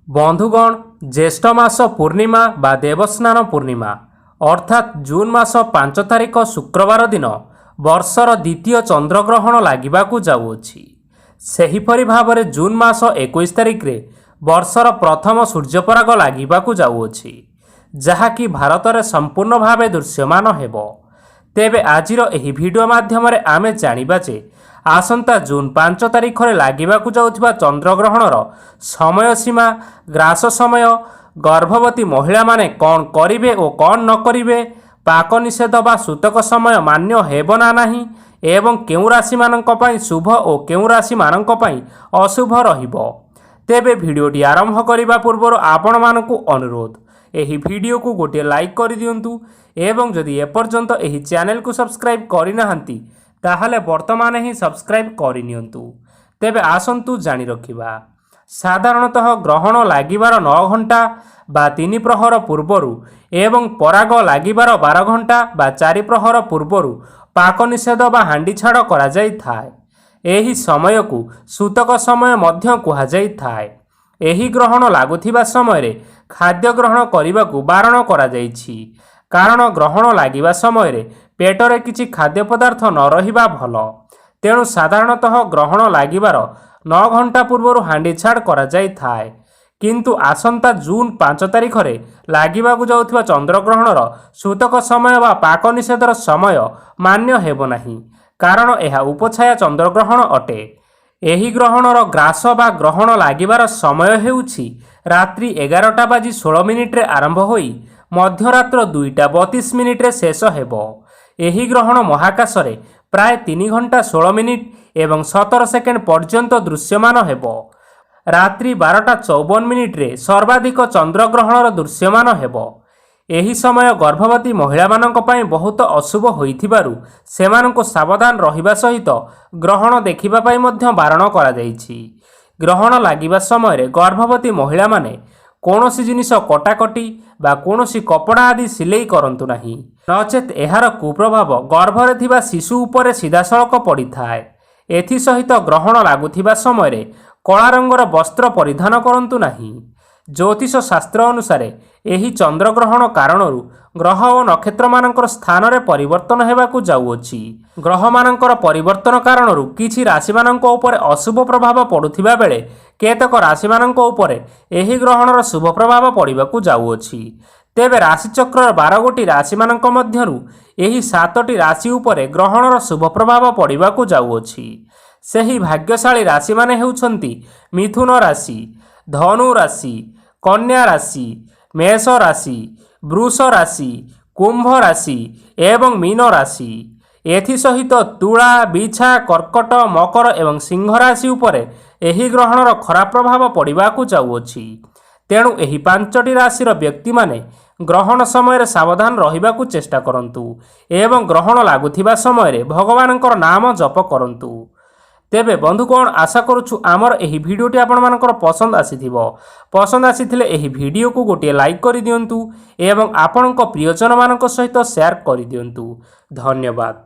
बंधुगण ज्येष्ठ मास पूर्णिमा बा देवस्नान पूर्णिमा अर्थात जून मास 5 तारिख शुक्रवार दिन वर्षर द्वितीय चंद्रग्रहण लागिबाकू जाउअछि। सेहिपरि भाବରେ जून मास 21 तारिख रे वर्षर प्रथम सूर्यपराग लागिबाकू जाउअछि, जहाँकि भारत में संपूर्ण भावे दृश्यमान हेबो। तेबे आजिर एही वीडियो माध्यम आमे जानिबा जे आसंता जून 5 तारिख रे लागिबाकू जाउथिबा चंद्रग्रहणर समय सीमा, ग्रास समय, गर्भवती महिला माने कौन करिवे और कौन न करिवे, पाक निषेध बा सूतक समय मान्य हेबो ना नाही एवं केउ राशि मानक पई शुभ और केउ राशि मानक पई अशुभ रहिबो। तेबे वीडियोटी आरंभ करिबा पूर्व आपण मानकु अनुरोध, एही वीडियो को गोटे लाइक कर दियंतु एवं जदि एपर्यंत एही चैनल को सब्सक्राइब करि नाहंती ताहले वर्तमान ही सब्सक्राइब करि नियंतु। तेबे आसंतु जानि रखिबा। साधारणतः ग्रहण लागिबार 9 घंटा बा 3 प्रहर पूर्वरु एवं पराग लागिबार 12 घंटा बा 4 प्रहर पूर्वरु पाक निषेध बा हांडी छाड़ करा जाई थाए। एही समय को सूतक समय मध्य कुहा जाई थाए। एही ग्रहण लागुथिबा समय रे खाद्य ग्रहण करिबाकू बारण करा जाईछि, कारण ग्रहण लागिबा समय रे पेटरे किछि खाद्य पदार्थ न रहिबा भल। तेणु साधारणतः ग्रहण लागिबार 9 घंटा पूर्व हांडी छाड़ करा जाई थाए। किंतु आसंता जून 5 तारिख रे लागिबाकू जाउथिबा चंद्रग्रहणर सूतक समय बा पाक निषेधर समय मान्य हेबो नाही, कारण एहा उपछाया चंद्रग्रहण अटे। एही ग्रहणर ग्रास बा ग्रहण लागिबार समय हेउछि रात्रि 11:16 रे आरंभ होई मध्यरात्र 2:32 रे शेष हेबो। एही ग्रहण महाकाश रे प्राय 3 घंटा 16 मिनिट एवं 17 सेकेंड पर्यंत दृश्यमान हेबो। रात्रि 12:54 रे सर्वाधिक चंद्रग्रहणर दृश्यमान हेबो। एही समय गर्भवती महिला मानक पई बहुत अशुभ होइथिबारु सेमानंको सावधान रहिबा सहित ग्रहण देखिबा पई मध्य बारण करा जाईछि। ग्रहण लागिबा समय रे गर्भवती महिला माने कौनसी जिनिस कटाकटी बा कौनसी कपड़ा आदि सिलेई करंतु नाही, नचेत एहार कुप्रभाव गर्भरे थिबा शिशु उपरे सीधासळख पड़ी थाए। एथि सहित ग्रहण लागुथिबा समय रे कला रंगर वस्त्र परिधान करंतु नाही। ज्योतिष शास्त्र अनुसार एही चंद्रग्रहण कारणरू ग्रह और नक्षत्र मानकर स्थान रे परिवर्तन हेबाकू जाउअछि। ग्रह मानकर परिवर्तन कारणरू किछि राशि मानक उपरे अशुभ प्रभाव पडुथिबा बेले केतक राशि मानक उपरे एही ग्रहणर शुभ प्रभाव पडिबाकू जाउअछि। तेबे राशि चक्र 12 गोटी राशि मानक मध्यरू एही 7टी राशि उपरे ग्रहणर शुभ प्रभाव पडिबाकू जाउअछि। सेही भाग्यशाली राशि माने हेउछंती मिथुन राशि, धनु राशि, कन्या राशि, मेष राशि, वृष राशि, कुंभ राशि एवं मीन राशि। एथि सहित तुला, बिछा, कर्कट, मकर एवं सिंह राशि उपरे एही ग्रहणर खराब प्रभाव पडिबाकू जाउअछि। तेणु एही 5टी राशिर व्यक्ति माने ग्रहण समय सावधान रहिबाकू चेष्टा करंतु एवं ग्रहण लागुथिबा समय भगवानकर नाम जप करंतु। तेबे बंधुगण आशा करुछु आमर एही भिडियोटी आपण मानकर पसंद आसीथिबो। पसंद आसीथिले एही भिडियो को गोटे लाइक करि दियंतु एवं आपणक प्रियजन मानक सहित शेयर करि दियंतु। धन्यवाद।